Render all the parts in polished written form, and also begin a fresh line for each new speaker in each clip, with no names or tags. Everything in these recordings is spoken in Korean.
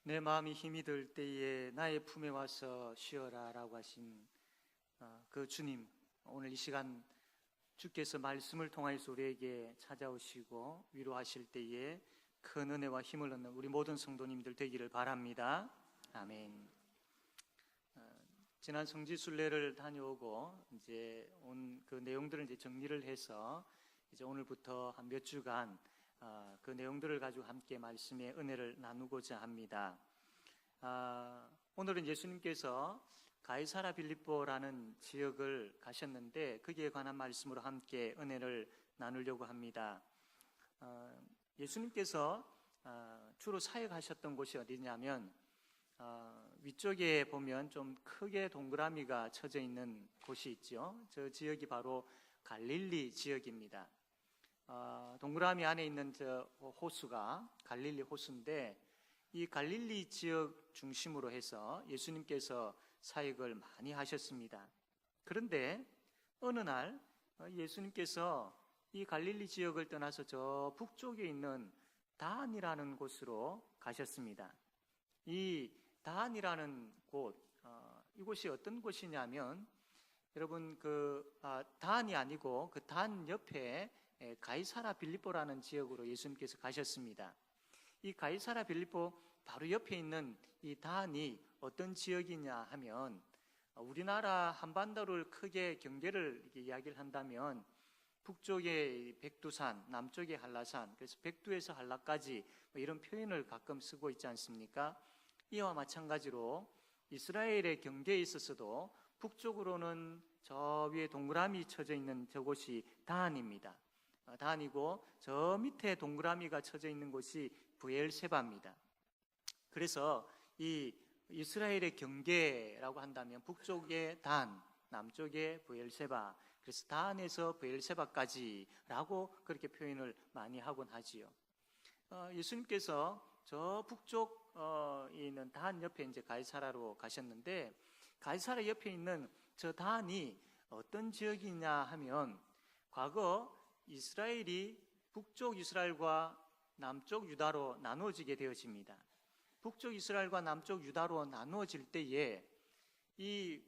내 마음이 힘이 들 때에 나의 품에 와서 쉬어라 라고 하신 그 주님, 오늘 이 시간 주께서 말씀을 통하여서 우리에게 찾아오시고 위로하실 때에 큰 은혜와 힘을 얻는 우리 모든 성도님들 되기를 바랍니다. 아멘. 지난 성지순례를 다녀오고 이제 온 그 내용들을 이제 정리를 해서 이제 오늘부터 한 몇 주간 그 내용들을 가지고 함께 말씀의 은혜를 나누고자 합니다. 오늘은 예수님께서 가이사라 빌립보라는 지역을 가셨는데 거기에 관한 말씀으로 함께 은혜를 나누려고 합니다. 예수님께서 주로 사역하셨던 곳이 어디냐면 위쪽에 보면 좀 크게 동그라미가 쳐져 있는 곳이 있죠. 저 지역이 바로 갈릴리 지역입니다. 동그라미 안에 있는 저 호수가 갈릴리 호수인데 이 갈릴리 지역 중심으로 해서 예수님께서 사역을 많이 하셨습니다. 그런데 어느 날 예수님께서 이 갈릴리 지역을 떠나서 저 북쪽에 있는 단이라는 곳으로 가셨습니다. 이 단이라는 곳, 이곳이 어떤 곳이냐면 여러분 단이 아니고 그 단 옆에 가이사라 빌립보라는 지역으로 예수님께서 가셨습니다. 이 가이사라 빌립보 바로 옆에 있는 이 단이 어떤 지역이냐 하면 우리나라 한반도를 크게 경계를 이렇게 이야기를 한다면 북쪽에 백두산, 남쪽에 한라산, 그래서 백두에서 한라까지 이런 표현을 가끔 쓰고 있지 않습니까? 이와 마찬가지로 이스라엘의 경계에 있어서도 북쪽으로는 저 위에 동그라미 쳐져 있는 저곳이 단입니다. 단이고 저 밑에 동그라미가 쳐져 있는 곳이 브엘세바입니다. 그래서 이 이스라엘의 경계라고 한다면 북쪽에 단, 남쪽에 브엘세바, 그래서 단에서 브엘세바까지라고 그렇게 표현을 많이 하곤 하지요. 예수님께서 저 북쪽 있는 단 옆에 이제 가이사라로 가셨는데 가이사라 옆에 있는 저 단이 어떤 지역이냐 하면 과거 이스라엘이 북쪽 이스라엘과 남쪽 유다로 나누어지게 되어집니다. 북쪽 이스라엘과 남쪽 유다로 나누어질 때에 이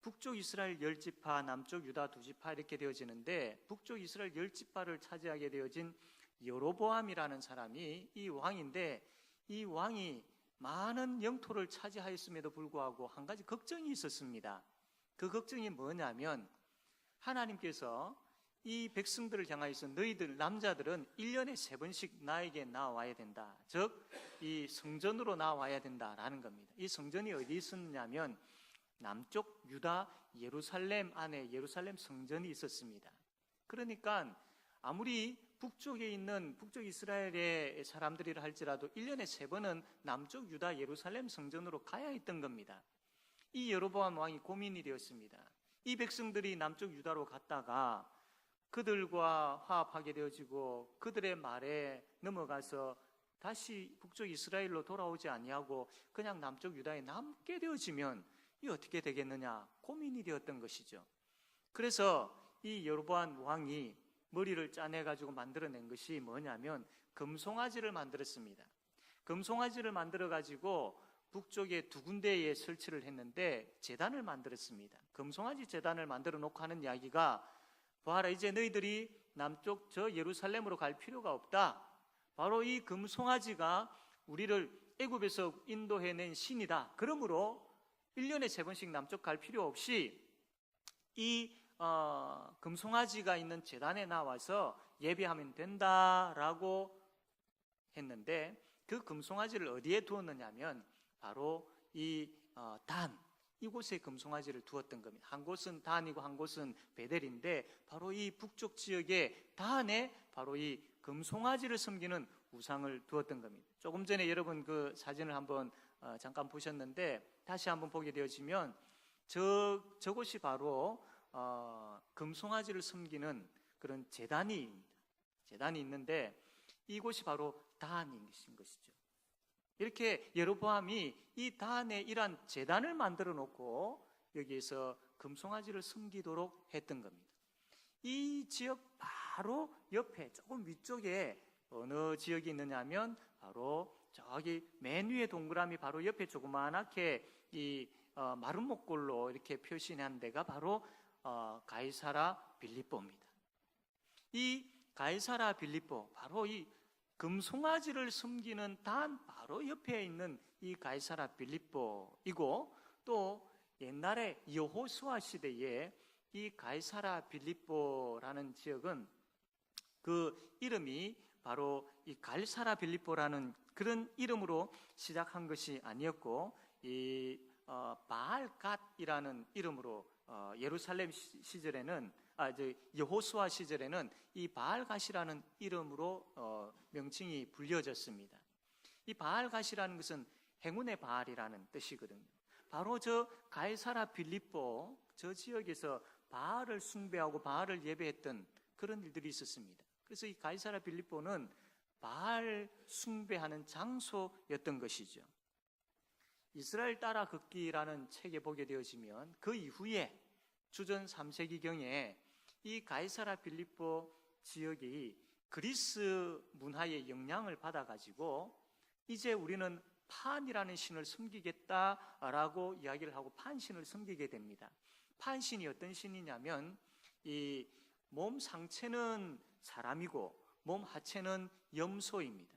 북쪽 이스라엘 10지파, 남쪽 유다 2지파 이렇게 되어지는데 북쪽 이스라엘 10지파를 차지하게 되어진 여로보암이라는 사람이 이 왕인데 이 왕이 많은 영토를 차지하였음에도 불구하고 한 가지 걱정이 있었습니다. 그 걱정이 뭐냐면 하나님께서 이 백성들을 향하여서 너희들 남자들은 1년에 3번씩 나에게 나와야 된다. 즉 이 성전으로 나와야 된다라는 겁니다. 이 성전이 어디 있었냐면 남쪽 유다 예루살렘 안에 예루살렘 성전이 있었습니다. 그러니까 아무리 북쪽에 있는 북쪽 이스라엘의 사람들이라 할지라도 1년에 3번은 남쪽 유다 예루살렘 성전으로 가야 했던 겁니다. 이 여로보암 왕이 고민이 되었습니다. 이 백성들이 남쪽 유다로 갔다가 그들과 화합하게 되어지고 그들의 말에 넘어가서 다시 북쪽 이스라엘로 돌아오지 아니하고 그냥 남쪽 유다에 남게 되어지면 이 어떻게 되겠느냐 고민이 되었던 것이죠. 그래서 이 여로보암 왕이 머리를 짜내가지고 만들어낸 것이 뭐냐면 금송아지를 만들었습니다. 금송아지를 만들어가지고 북쪽에 2군데에 설치를 했는데 제단을 만들었습니다. 금송아지 제단을 만들어 놓고 하는 이야기가 봐라 이제 너희들이 남쪽 저 예루살렘으로 갈 필요가 없다. 바로 이 금송아지가 우리를 애굽에서 인도해낸 신이다. 그러므로 1년에 3번씩 남쪽 갈 필요 없이 이 금송아지가 있는 제단에 나와서 예배하면 된다라고 했는데 그 금송아지를 어디에 두었느냐면 바로 이 단 이곳에 금송아지를 두었던 겁니다. 한 곳은 단이고 한 곳은 베델인데 바로 이 북쪽 지역에 단에 바로 이 금송아지를 섬기는 우상을 두었던 겁니다. 조금 전에 여러분 그 사진을 한번 잠깐 보셨는데 다시 한번 보게 되어지면 저곳이 바로 금송아지를 섬기는 그런 제단이 있는데 이곳이 바로 단인 것이죠. 이렇게 여로보암이 이 단에 이러한 제단을 만들어 놓고 여기에서 금송아지를 섬기도록 했던 겁니다. 이 지역 바로 옆에 조금 위쪽에 어느 지역이 있느냐 하면 바로 저기 맨 위에 동그라미 바로 옆에 조그만하게 이 마른 목골로 이렇게 표시한 데가 바로 가이사라 빌립보입니다. 이 가이사라 빌립보, 바로 이 금송아지를 섬기는 단 바로 옆에 있는 이 가이사라 빌립보이고, 또 옛날에 여호수아 시대에 이 가이사라 빌립보라는 지역은 그 이름이 바로 이 갈사라 빌립보라는 그런 이름으로 시작한 것이 아니었고, 이 바알갓이라는 이름으로 예루살렘 시절에는 여호수아 시절에는 이 바알갓이라는 이름으로 명칭이 불려졌습니다. 이 바알갓이라는 것은 행운의 바알이라는 뜻이거든요. 바로 저 가이사라 빌립보 저 지역에서 바알을 숭배하고 바알을 예배했던 그런 일들이 있었습니다. 그래서 이 가이사라 빌립보는 바알 숭배하는 장소였던 것이죠. 이스라엘 따라 걷기라는 책에 보게 되어지면 그 이후에 주전 3세기경에 이 가이사라 빌립보 지역이 그리스 문화의 영향을 받아가지고 이제 우리는 판이라는 신을 섬기겠다라고 이야기를 하고 판신을 섬기게 됩니다. 판신이 어떤 신이냐면 이 몸 상체는 사람이고 몸 하체는 염소입니다.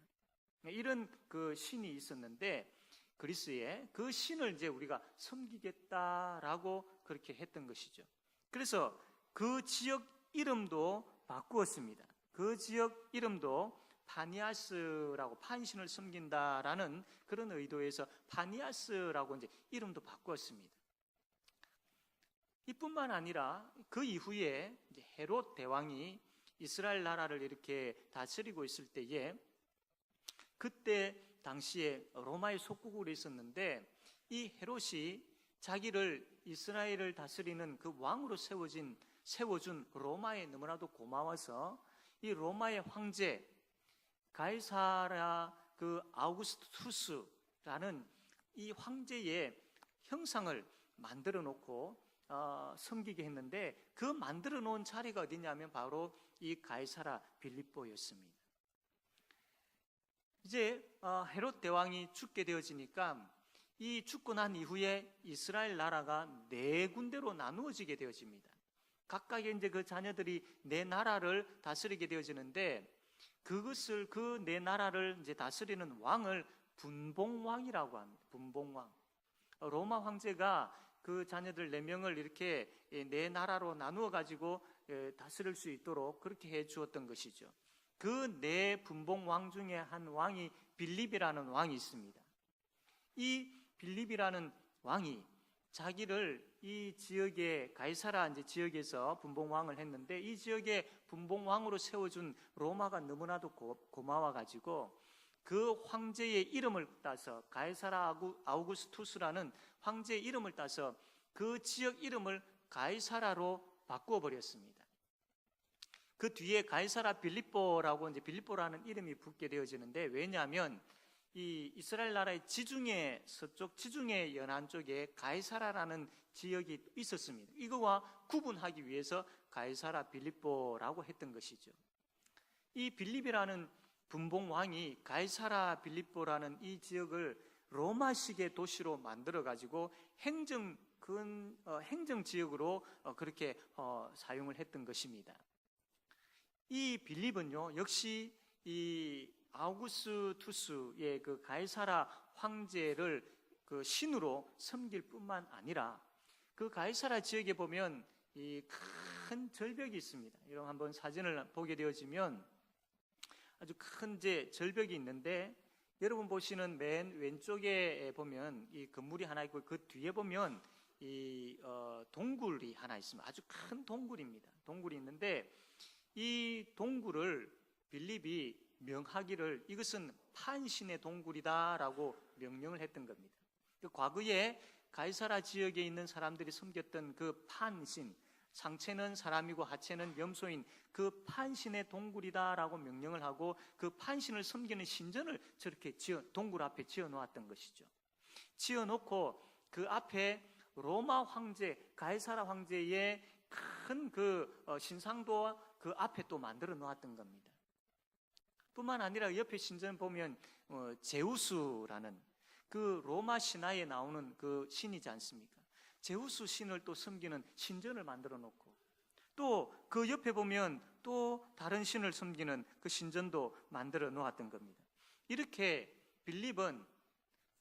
이런 그 신이 있었는데 그리스에 그 신을 이제 우리가 섬기겠다라고 그렇게 했던 것이죠. 그래서 그 지역 이름도 바꾸었습니다. 그 지역 이름도 파니아스라고, 판신을 섬긴다라는 그런 의도에서 파니아스라고 이제 이름도 바꾸었습니다. 이뿐만 아니라 그 이후에 이제 헤롯 대왕이 이스라엘 나라를 이렇게 다스리고 있을 때에, 그때 당시에 로마의 속국으로 있었는데 이 헤롯이 자기를 이스라엘을 다스리는 그 왕으로 세워준 로마에 너무나도 고마워서 이 로마의 황제 가이사라 그 아우구스투스라는 이 황제의 형상을 만들어 놓고 섬기게 했는데, 그 만들어 놓은 자리가 어디냐면 바로 이 가이사라 빌립보였습니다. 이제 헤롯 대왕이 죽게 되어지니까 이 죽고 난 이후에 이스라엘 나라가 네 군데로 나누어지게 되어집니다. 각각의 이제 그 자녀들이 네 나라를 다스리게 되어지는데, 그것을 그 네 나라를 이제 다스리는 왕을 분봉왕이라고 합니다. 분봉왕. 로마 황제가 그 자녀들 네 명을 이렇게 네 나라로 나누어 가지고 다스릴 수 있도록 그렇게 해 주었던 것이죠. 그 네 분봉왕 중에 한 왕이 빌립이라는 왕이 있습니다. 이 빌립이라는 왕이 자기를 이 지역의 가이사라 이제 지역에서 분봉왕을 했는데, 이 지역의 분봉왕으로 세워준 로마가 너무나도 고마워 가지고 그 황제의 이름을 따서 가이사라 아우구스투스라는 황제의 이름을 따서 그 지역 이름을 가이사라로 바꾸어 버렸습니다. 그 뒤에 가이사라 빌립보라고 이제 빌립보라는 이름이 붙게 되어지는데, 왜냐하면 이 이스라엘 나라의 지중해 서쪽, 지중해 연안 쪽에 가이사라라는 지역이 있었습니다. 이거와 구분하기 위해서 가이사라 빌립보라고 했던 것이죠. 이 빌립이라는 분봉왕이 가이사라 빌립보라는 이 지역을 로마식의 도시로 만들어 가지고 행정 지역으로 그렇게 사용을 했던 것입니다. 이 빌립은요, 역시 이 아우구스투스의 그 가이사라 황제를 그 신으로 섬길 뿐만 아니라 그 가이사라 지역에 보면 이 큰 절벽이 있습니다. 여러분 한번 사진을 보게 되어지면 아주 큰 이제 절벽이 있는데, 여러분 보시는 맨 왼쪽에 보면 이 건물이 하나 있고 그 뒤에 보면 이 동굴이 하나 있습니다. 아주 큰 동굴입니다. 동굴이 있는데 이 동굴을 빌립이 명하기를 이것은 판신의 동굴이다라고 명령을 했던 겁니다. 과거에 가이사라 지역에 있는 사람들이 섬겼던 그 판신, 상체는 사람이고 하체는 염소인 그 판신의 동굴이다라고 명령을 하고 그 판신을 섬기는 신전을 저렇게 동굴 앞에 지어 놓았던 것이죠. 지어 놓고 그 앞에 로마 황제, 가이사라 황제의 큰 그 신상도 그 앞에 또 만들어 놓았던 겁니다. 뿐만 아니라 옆에 신전 보면 제우스라는 그 로마 신화에 나오는 그 신이지 않습니까? 제우스 신을 또 섬기는 신전을 만들어 놓고, 또 그 옆에 보면 또 다른 신을 섬기는 그 신전도 만들어 놓았던 겁니다. 이렇게 빌립은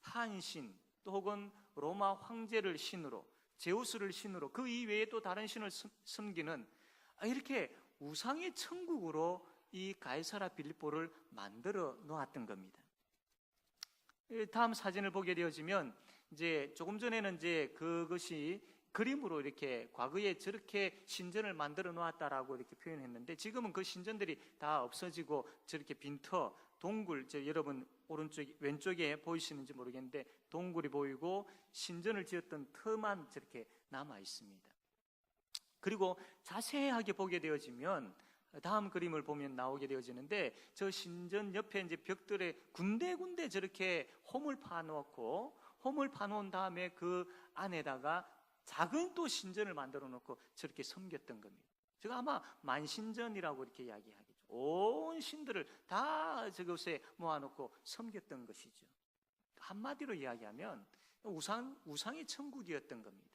한 신, 또 혹은 로마 황제를 신으로, 제우스를 신으로, 그 이외에 또 다른 신을 섬기는 이렇게 우상의 천국으로 이 가이사라 빌립보를 만들어 놓았던 겁니다. 다음 사진을 보게 되어지면 이제 조금 전에는 이제 그것이 그림으로 이렇게 과거에 저렇게 신전을 만들어 놓았다라고 이렇게 표현했는데, 지금은 그 신전들이 다 없어지고 저렇게 빈터, 동굴, 여러분 오른쪽 왼쪽에 보이시는지 모르겠는데 동굴이 보이고 신전을 지었던 터만 저렇게 남아 있습니다. 그리고 자세하게 보게 되어지면 다음 그림을 보면 나오게 되어지는데, 저 신전 옆에 이제 벽들에 군데군데 저렇게 홈을 파놓고, 홈을 파놓은 다음에 그 안에다가 작은 또 신전을 만들어 놓고 저렇게 섬겼던 겁니다. 제가 아마 만신전이라고 이렇게 이야기하겠죠. 온 신들을 다 저곳에 모아놓고 섬겼던 것이죠. 한마디로 이야기하면 우상의 천국이었던 겁니다.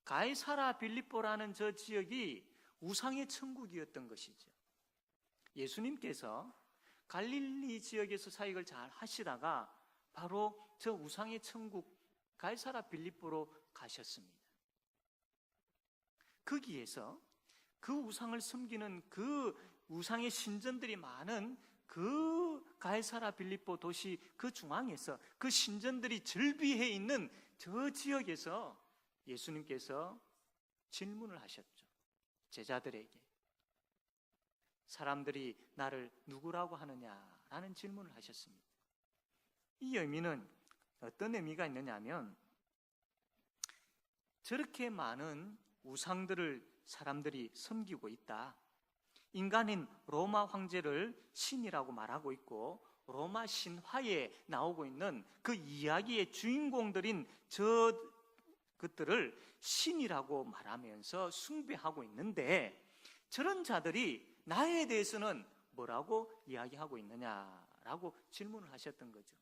가이사라 빌립보라는 저 지역이 우상의 천국이었던 것이죠. 예수님께서 갈릴리 지역에서 사역을 잘 하시다가 바로 저 우상의 천국 가이사라 빌립보로 가셨습니다. 거기에서 그 우상을 섬기는 그 우상의 신전들이 많은 그 가이사라 빌립보 도시 그 중앙에서 그 신전들이 즐비해 있는 저 지역에서 예수님께서 질문을 하셨죠. 제자들에게 사람들이 나를 누구라고 하느냐라는 질문을 하셨습니다. 이 의미는 어떤 의미가 있느냐면, 저렇게 많은 우상들을 사람들이 섬기고 있다. 인간인 로마 황제를 신이라고 말하고 있고, 로마 신화에 나오고 있는 그 이야기의 주인공들인 그것들을 신이라고 말하면서 숭배하고 있는데, 저런 자들이 나에 대해서는 뭐라고 이야기하고 있느냐라고 질문을 하셨던 거죠.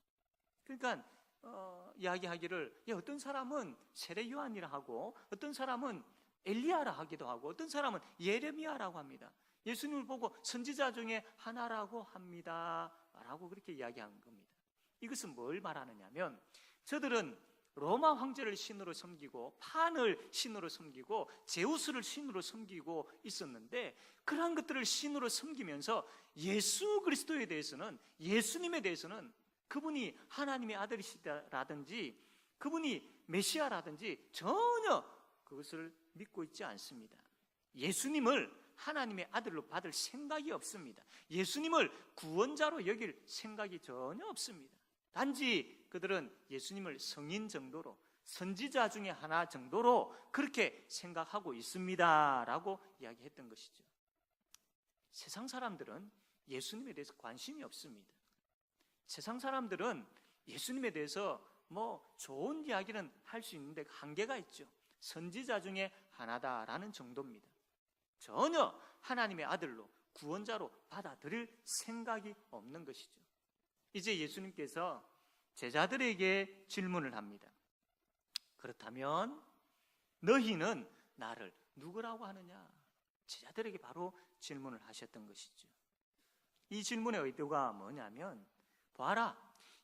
그러니까 이야기하기를 어떤 사람은 세례 요한이라 하고, 어떤 사람은 엘리야라 하기도 하고, 어떤 사람은 예레미야라고 합니다. 예수님을 보고 선지자 중에 하나라고 합니다 라고 그렇게 이야기한 겁니다. 이것은 뭘 말하느냐면, 저들은 로마 황제를 신으로 섬기고 판을 신으로 섬기고 제우스를 신으로 섬기고 있었는데, 그러한 것들을 신으로 섬기면서 예수 그리스도에 대해서는, 예수님에 대해서는 그분이 하나님의 아들이시다라든지 그분이 메시아라든지 전혀 그것을 믿고 있지 않습니다. 예수님을 하나님의 아들로 받을 생각이 없습니다. 예수님을 구원자로 여길 생각이 전혀 없습니다. 단지 그들은 예수님을 성인 정도로, 선지자 중에 하나 정도로 그렇게 생각하고 있습니다 라고 이야기했던 것이죠. 세상 사람들은 예수님에 대해서 관심이 없습니다. 세상 사람들은 예수님에 대해서 좋은 이야기는 할 수 있는데 한계가 있죠. 선지자 중에 하나다라는 정도입니다. 전혀 하나님의 아들로, 구원자로 받아들일 생각이 없는 것이죠. 이제 예수님께서 제자들에게 질문을 합니다. 그렇다면 너희는 나를 누구라고 하느냐? 제자들에게 바로 질문을 하셨던 것이죠. 이 질문의 의도가 뭐냐면, 봐라,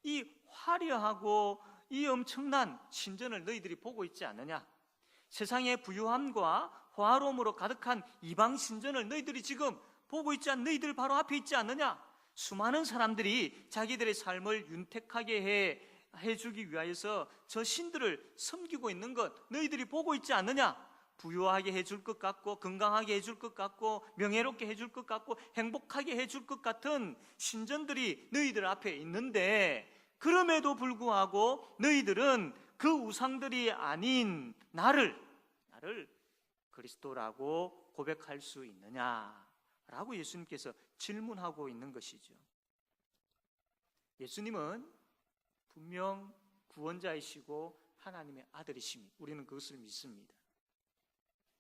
이 화려하고 이 엄청난 신전을 너희들이 보고 있지 않느냐? 세상의 부유함과 화로움으로 가득한 이방 신전을 너희들이 지금 보고 있지 않느냐? 너희들 바로 앞에 있지 않느냐? 수많은 사람들이 자기들의 삶을 윤택하게 해주기 위하여서 저 신들을 섬기고 있는 것 너희들이 보고 있지 않느냐? 부유하게 해줄 것 같고, 건강하게 해줄 것 같고, 명예롭게 해줄 것 같고, 행복하게 해줄 것 같은 신전들이 너희들 앞에 있는데, 그럼에도 불구하고 너희들은 그 우상들이 아닌 나를 그리스도라고 고백할 수 있느냐라고 예수님께서 질문하고 있는 것이죠. 예수님은 분명 구원자이시고 하나님의 아들이십니다. 우리는 그것을 믿습니다.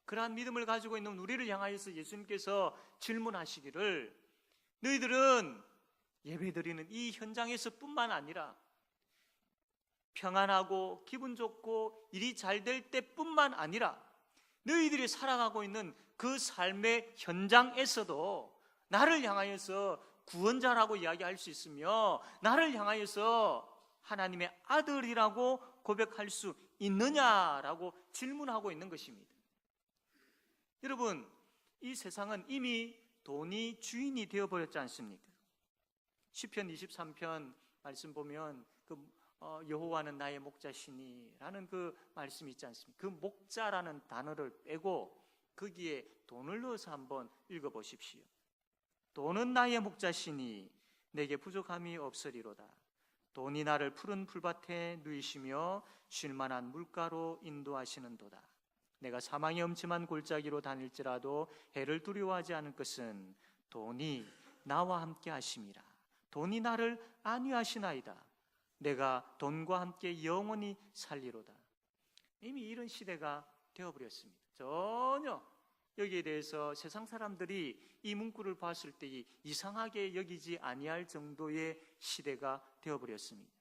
그러한 믿음을 가지고 있는 우리를 향하여서 예수님께서 질문하시기를, 너희들은 예배드리는 이 현장에서뿐만 아니라 평안하고 기분 좋고 일이 잘 될 때뿐만 아니라 너희들이 살아가고 있는 그 삶의 현장에서도 나를 향하여서 구원자라고 이야기할 수 있으며 나를 향하여서 하나님의 아들이라고 고백할 수 있느냐라고 질문하고 있는 것입니다. 여러분, 이 세상은 이미 돈이 주인이 되어버렸지 않습니까? 시편 23편 말씀 보면 여호와는 나의 목자시니 라는 그 말씀이 있지 않습니까? 그 목자라는 단어를 빼고 거기에 돈을 넣어서 한번 읽어보십시오. 돈은 나의 목자시니 내게 부족함이 없으리로다. 돈이 나를 푸른 풀밭에 누이시며 쉴만한 물가로 인도하시는도다. 내가 사망의 엄침한 골짜기로 다닐지라도 해를 두려워하지 않을 것은 돈이 나와 함께 하심이라. 돈이 나를 안위하시나이다. 내가 돈과 함께 영원히 살리로다. 이미 이런 시대가 되어버렸습니다. 전혀 여기에 대해서 세상 사람들이 이 문구를 봤을 때 이상하게 여기지 아니할 정도의 시대가 되어버렸습니다.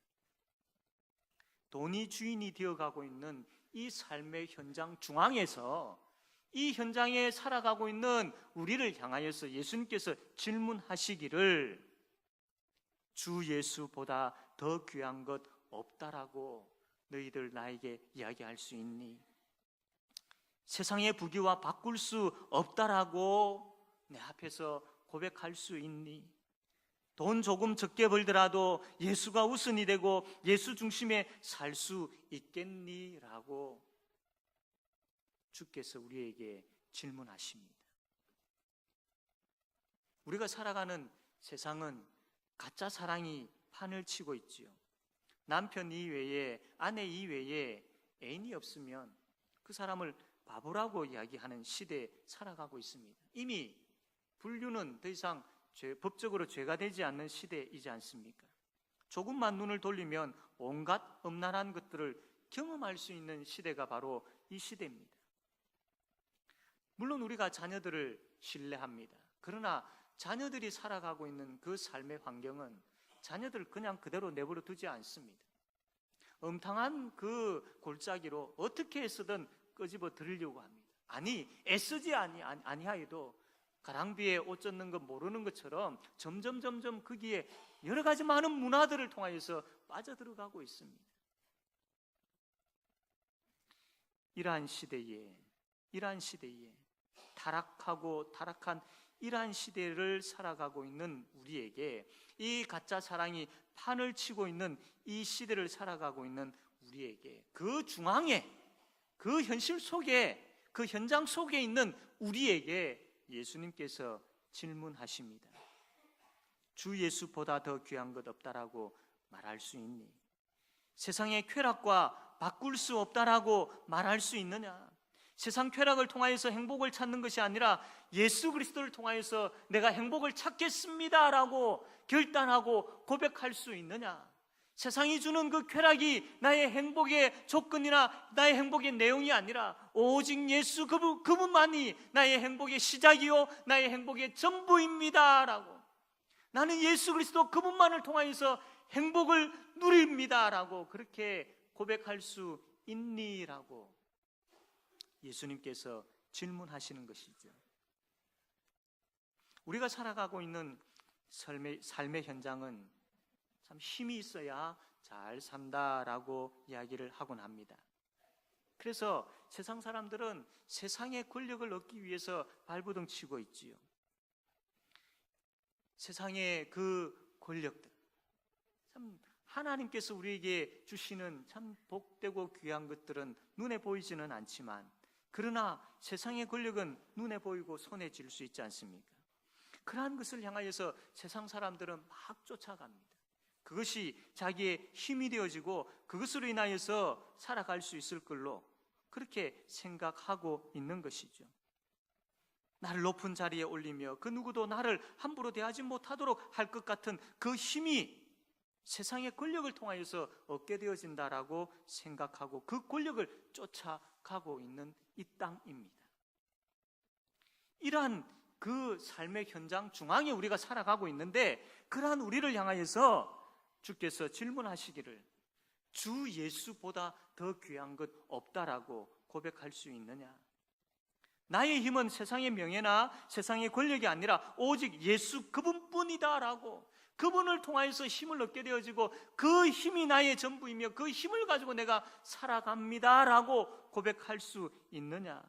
돈이 주인이 되어가고 있는 이 삶의 현장 중앙에서 이 현장에 살아가고 있는 우리를 향하여서 예수님께서 질문하시기를 주 예수보다 더 귀한 것 없다라고 너희들 나에게 이야기할 수 있니? 세상의 부귀와 바꿀 수 없다라고 내 앞에서 고백할 수 있니? 돈 조금 적게 벌더라도 예수가 우선이 되고 예수 중심에 살 수 있겠니? 라고 주께서 우리에게 질문하십니다. 우리가 살아가는 세상은 가짜 사랑이 판을 치고 있지요. 남편 이외에 아내 이외에 애인이 없으면 그 사람을 바보라고 이야기하는 시대에 살아가고 있습니다. 이미 불륜은 더 이상 법적으로 죄가 되지 않는 시대이지 않습니까? 조금만 눈을 돌리면 온갖 음란한 것들을 경험할 수 있는 시대가 바로 이 시대입니다. 물론 우리가 자녀들을 신뢰합니다. 그러나 자녀들이 살아가고 있는 그 삶의 환경은 자녀들을 그냥 그대로 내버려 두지 않습니다. 음탕한 그 골짜기로 어떻게 해서든 끄집어 들으려고 합니다. 아니, 애쓰지 아니하여도 가랑비에 옷 젖는 거 모르는 것처럼 점점 거기에 여러 가지 많은 문화들을 통하여서 빠져들어가고 있습니다. 이러한 시대에 타락한 이러한 시대를 살아가고 있는 우리에게, 이 가짜 사랑이 판을 치고 있는 이 시대를 살아가고 있는 우리에게, 그 중앙에, 그 현실 속에, 그 현장 속에 있는 우리에게 예수님께서 질문하십니다. 주 예수보다 더 귀한 것 없다라고 말할 수 있니? 세상의 쾌락과 바꿀 수 없다라고 말할 수 있느냐? 세상 쾌락을 통하여서 행복을 찾는 것이 아니라 예수 그리스도를 통하여서 내가 행복을 찾겠습니다라고 결단하고 고백할 수 있느냐? 세상이 주는 그 쾌락이 나의 행복의 조건이나 나의 행복의 내용이 아니라 오직 예수 그분만이 나의 행복의 시작이요 나의 행복의 전부입니다라고, 나는 예수 그리스도 그분만을 통하여서 행복을 누립니다라고 그렇게 고백할 수 있니라고 예수님께서 질문하시는 것이죠. 우리가 살아가고 있는 삶의 현장은 참 힘이 있어야 잘 산다라고 이야기를 하곤 합니다. 그래서 세상 사람들은 세상의 권력을 얻기 위해서 발버둥 치고 있지요. 세상의 그 권력들, 참 하나님께서 우리에게 주시는 참 복되고 귀한 것들은 눈에 보이지는 않지만, 그러나 세상의 권력은 눈에 보이고 손에 쥘 수 있지 않습니까? 그러한 것을 향하여서 세상 사람들은 막 쫓아갑니다. 그것이 자기의 힘이 되어지고 그것으로 인하여서 살아갈 수 있을 걸로 그렇게 생각하고 있는 것이죠. 나를 높은 자리에 올리며 그 누구도 나를 함부로 대하지 못하도록 할 것 같은 그 힘이 세상의 권력을 통하여서 얻게 되어진다라고 생각하고 그 권력을 쫓아가고 있는 이 땅입니다. 이러한 그 삶의 현장 중앙에 우리가 살아가고 있는데, 그러한 우리를 향하여서 주께서 질문하시기를 주 예수보다 더 귀한 것 없다라고 고백할 수 있느냐? 나의 힘은 세상의 명예나 세상의 권력이 아니라 오직 예수 그분뿐이다라고, 그분을 통하여서 힘을 얻게 되어지고 그 힘이 나의 전부이며 그 힘을 가지고 내가 살아갑니다라고 고백할 수 있느냐?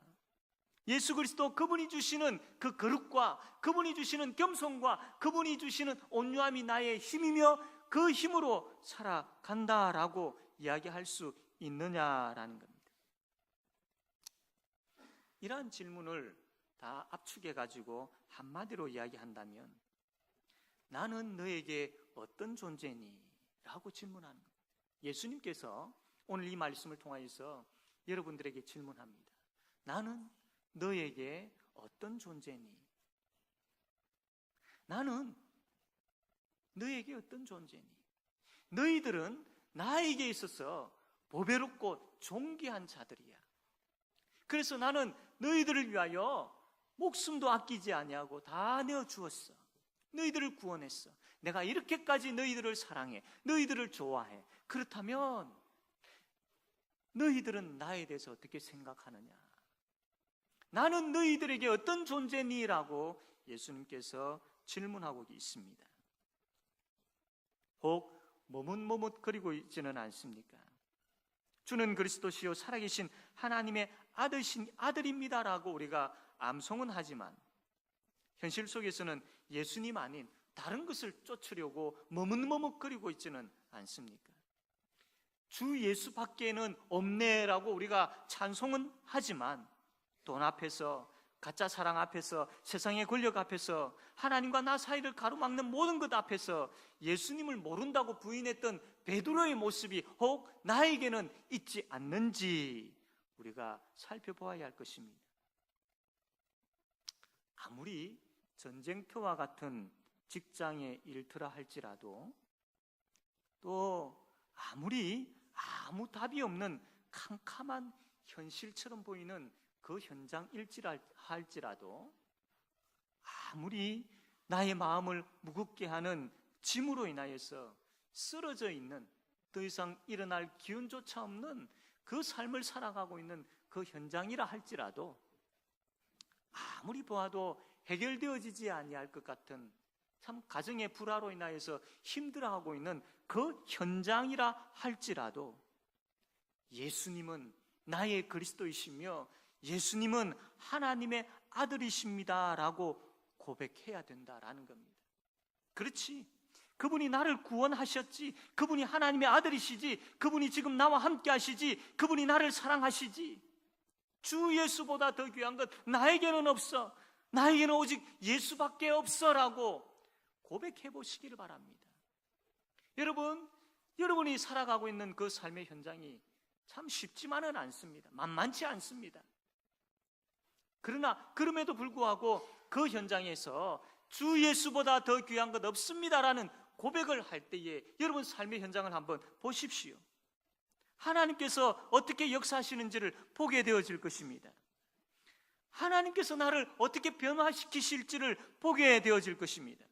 예수 그리스도 그분이 주시는 그 거룩과 그분이 주시는 겸손과 그분이 주시는 온유함이 나의 힘이며 그 힘으로 살아간다라고 이야기할 수 있느냐라는 겁니다. 이러한 질문을 다 압축해 가지고 한마디로 이야기한다면, 나는 너에게 어떤 존재니? 라고 질문하는 겁니다. 예수님께서 오늘 이 말씀을 통하여서 여러분들에게 질문합니다. 나는 너에게 어떤 존재니? 나는 너에게 어떤 존재니? 너희들은 나에게 있어서 보배롭고 존귀한 자들이야. 그래서 나는 너희들을 위하여 목숨도 아끼지 아니하고 다 내어 주었어. 너희들을 구원했어. 내가 이렇게까지 너희들을 사랑해, 너희들을 좋아해. 그렇다면 너희들은 나에 대해서 어떻게 생각하느냐? 나는 너희들에게 어떤 존재니? 라고 예수님께서 질문하고 있습니다. 혹 머뭇머뭇거리고 있지는 않습니까? 주는 그리스도시요 살아계신 하나님의 아들입니다라고 우리가 암송은 하지만 현실 속에서는 예수님 아닌 다른 것을 쫓으려고 머뭇머뭇거리고 있지는 않습니까? 주 예수 밖에는 없네라고 우리가 찬송은 하지만 돈 앞에서, 가짜 사랑 앞에서, 세상의 권력 앞에서, 하나님과 나 사이를 가로막는 모든 것 앞에서 예수님을 모른다고 부인했던 베드로의 모습이 혹 나에게는 있지 않는지 우리가 살펴보아야 할 것입니다. 아무리 전쟁터와 같은 직장에 일터라 할지라도, 또 아무리 아무 답이 없는 캄캄한 현실처럼 보이는 그 현장일지라도, 아무리 나의 마음을 무겁게 하는 짐으로 인하여서 쓰러져 있는, 더 이상 일어날 기운조차 없는 그 삶을 살아가고 있는 그 현장이라 할지라도, 아무리 보아도 해결되어지지 아니할 것 같은 참 가정의 불화로 인하여서 힘들어하고 있는 그 현장이라 할지라도, 예수님은 나의 그리스도이시며 예수님은 하나님의 아들이십니다 라고 고백해야 된다라는 겁니다. 그렇지, 그분이 나를 구원하셨지, 그분이 하나님의 아들이시지, 그분이 지금 나와 함께 하시지, 그분이 나를 사랑하시지, 주 예수보다 더 귀한 것 나에게는 없어, 나에게는 오직 예수밖에 없어라고 고백해 보시기를 바랍니다. 여러분이 살아가고 있는 그 삶의 현장이 참 쉽지만은 않습니다. 만만치 않습니다. 그러나 그럼에도 불구하고 그 현장에서 주 예수보다 더 귀한 것 없습니다라는 고백을 할 때에 여러분 삶의 현장을 한번 보십시오. 하나님께서 어떻게 역사하시는지를 보게 되어질 것입니다. 하나님께서 나를 어떻게 변화시키실지를 보게 되어질 것입니다.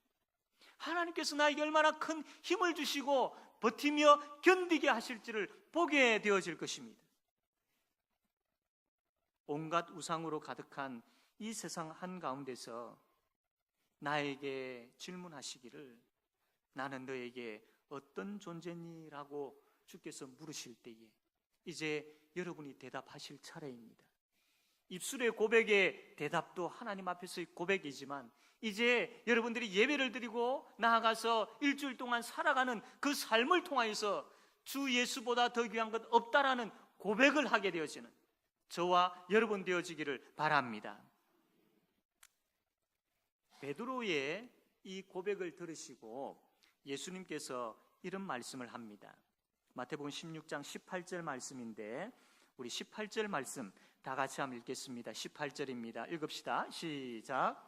하나님께서 나에게 얼마나 큰 힘을 주시고 버티며 견디게 하실지를 보게 되어질 것입니다. 온갖 우상으로 가득한 이 세상 한가운데서 나에게 질문하시기를 나는 너에게 어떤 존재니? 라고 주께서 물으실 때에 이제 여러분이 대답하실 차례입니다. 입술의 고백의 대답도 하나님 앞에서의 고백이지만 이제 여러분들이 예배를 드리고 나아가서 일주일 동안 살아가는 그 삶을 통하여서 주 예수보다 더 귀한 것 없다라는 고백을 하게 되어지는 저와 여러분 되어지기를 바랍니다. 베드로의 이 고백을 들으시고 예수님께서 이런 말씀을 합니다. 마태복음 16장 18절 말씀인데 우리 18절 말씀 다 같이 한번 읽겠습니다. 18절입니다. 읽읍시다. 시작.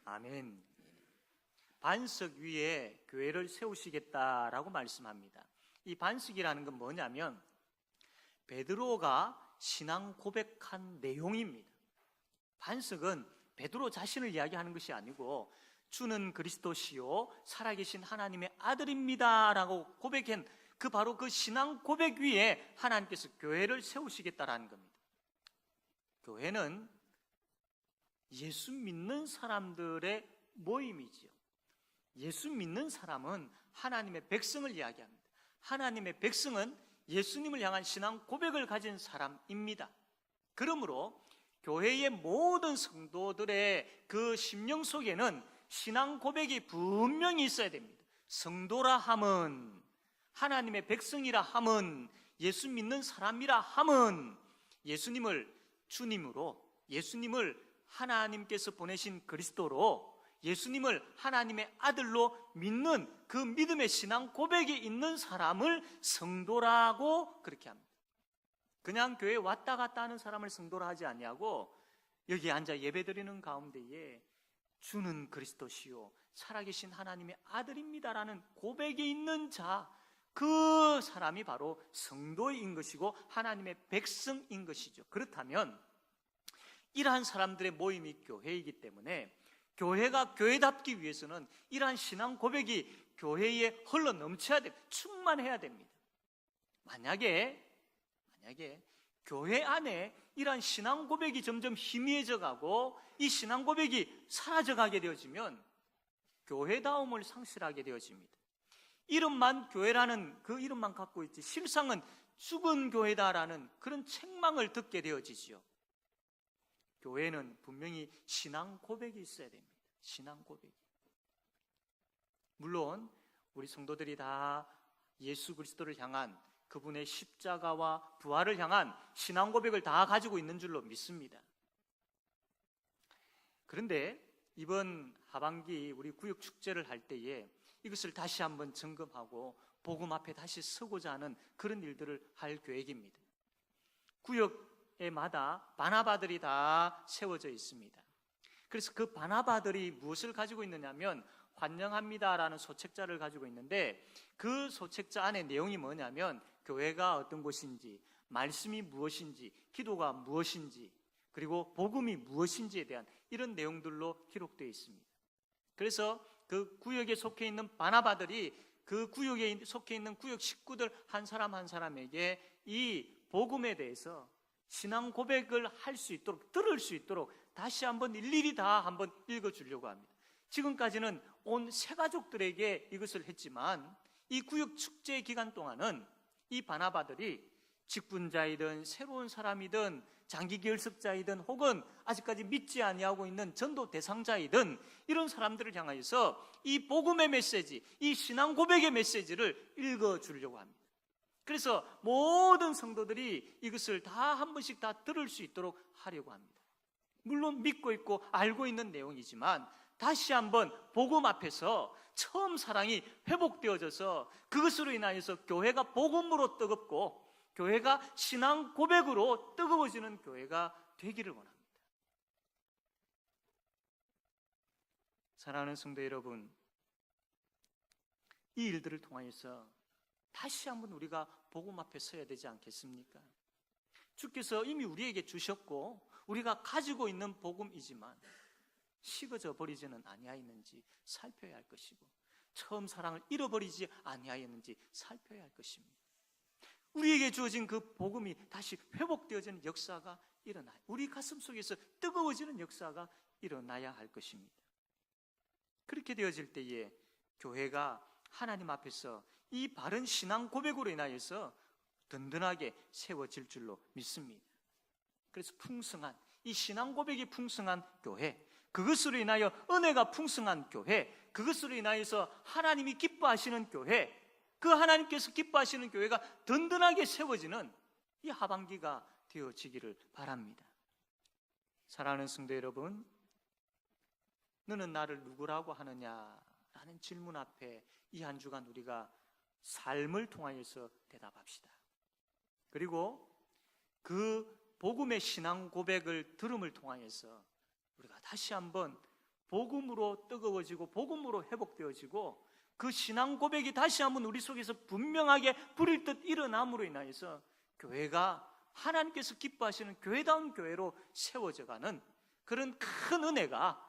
아멘. 반석 위에 교회를 세우시겠다라고 말씀합니다. 이 반석이라는 건 뭐냐면 베드로가 신앙 고백한 내용입니다. 반석은 베드로 자신을 이야기하는 것이 아니고 주는 그리스도시요 살아계신 하나님의 아들입니다 라고 고백한 바로 그 신앙 고백 위에 하나님께서 교회를 세우시겠다라는 겁니다. 교회는 예수 믿는 사람들의 모임이지요. 예수 믿는 사람은 하나님의 백성을 이야기합니다. 하나님의 백성은 예수님을 향한 신앙 고백을 가진 사람입니다. 그러므로 교회의 모든 성도들의 그 심령 속에는 신앙 고백이 분명히 있어야 됩니다. 성도라 함은, 하나님의 백성이라 함은, 예수 믿는 사람이라 함은 예수님을 주님으로, 예수님을 하나님께서 보내신 그리스도로, 예수님을 하나님의 아들로 믿는 그 믿음의 신앙 고백이 있는 사람을 성도라고 그렇게 합니다. 그냥 교회에 왔다 갔다 하는 사람을 성도라 하지 아니하고 여기 앉아 예배드리는 가운데에 주는 그리스도시요 살아계신 하나님의 아들입니다라는 고백이 있는 자, 그 사람이 바로 성도인 것이고 하나님의 백성인 것이죠. 그렇다면 이러한 사람들의 모임이 교회이기 때문에 교회가 교회답기 위해서는 이러한 신앙 고백이 교회에 흘러 넘쳐야 됩니다. 충만해야 됩니다. 만약에 교회 안에 이러한 신앙 고백이 점점 희미해져 가고 이 신앙 고백이 사라져 가게 되어지면 교회다움을 상실하게 되어집니다. 이름만 교회라는 그 이름만 갖고 있지 실상은 죽은 교회다라는 그런 책망을 듣게 되어지지요. 교회는 분명히 신앙 고백이 있어야 됩니다. 신앙 고백이. 물론 우리 성도들이 다 예수 그리스도를 향한 그분의 십자가와 부활을 향한 신앙 고백을 다 가지고 있는 줄로 믿습니다. 그런데 이번 하반기 우리 구역 축제를 할 때에 이것을 다시 한번 점검하고 복음 앞에 다시 서고자 하는 그런 일들을 할 계획입니다. 구역에마다 반아바들이 다 세워져 있습니다. 그래서 그 반아바들이 무엇을 가지고 있느냐면 환영합니다라는 소책자를 가지고 있는데 그 소책자 안에 내용이 뭐냐면 교회가 어떤 곳인지, 말씀이 무엇인지, 기도가 무엇인지, 그리고 복음이 무엇인지에 대한 이런 내용들로 기록되어 있습니다. 그래서 그 구역에 속해 있는 반아바들이 그 구역에 속해 있는 구역 식구들 한 사람 한 사람에게 이 복음에 대해서 신앙 고백을 할 수 있도록, 들을 수 있도록 다시 한번 일일이 다 한번 읽어주려고 합니다. 지금까지는 온 세 가족들에게 이것을 했지만 이 구역 축제 기간 동안은 이 바나바들이 직분자이든 새로운 사람이든 장기 결석자이든 혹은 아직까지 믿지 아니하고 있는 전도 대상자이든 이런 사람들을 향하여서 이 복음의 메시지, 이 신앙 고백의 메시지를 읽어주려고 합니다. 그래서 모든 성도들이 이것을 다 한 번씩 다 들을 수 있도록 하려고 합니다. 물론 믿고 있고 알고 있는 내용이지만 다시 한번 복음 앞에서 처음 사랑이 회복되어져서 그것으로 인하여서 교회가 복음으로 뜨겁고 교회가 신앙 고백으로 뜨거워지는 교회가 되기를 원합니다. 사랑하는 성도 여러분, 이 일들을 통하여서 다시 한번 우리가 복음 앞에 서야 되지 않겠습니까? 주께서 이미 우리에게 주셨고 우리가 가지고 있는 복음이지만 식어져 버리지는 아니하였는지 살펴야 할 것이고 처음 사랑을 잃어버리지 아니하였는지 살펴야 할 것입니다. 우리에게 주어진 그 복음이 다시 회복되어지는 역사가 일어나요. 우리 가슴 속에서 뜨거워지는 역사가 일어나야 할 것입니다. 그렇게 되어질 때에 교회가 하나님 앞에서 이 바른 신앙 고백으로 인하여서 든든하게 세워질 줄로 믿습니다. 그래서 풍성한 이 신앙 고백이 풍성한 교회, 그것으로 인하여 은혜가 풍성한 교회, 그것으로 인하여서 하나님이 기뻐하시는 교회, 그 하나님께서 기뻐하시는 교회가 든든하게 세워지는 이 하반기가 되어지기를 바랍니다. 사랑하는 성도 여러분, 너는 나를 누구라고 하느냐라는 질문 앞에 이 한 주간 우리가 삶을 통하여서 대답합시다. 그리고 그 복음의 신앙 고백을 들음을 통하여서 우리가 다시 한번 복음으로 뜨거워지고 복음으로 회복되어지고 그 신앙 고백이 다시 한번 우리 속에서 분명하게 불일 듯 일어남으로 인하여서 교회가 하나님께서 기뻐하시는 교회다운 교회로 세워져가는 그런 큰 은혜가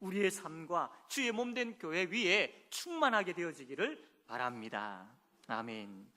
우리의 삶과 주의 몸된 교회 위에 충만하게 되어지기를 바랍니다. 아멘.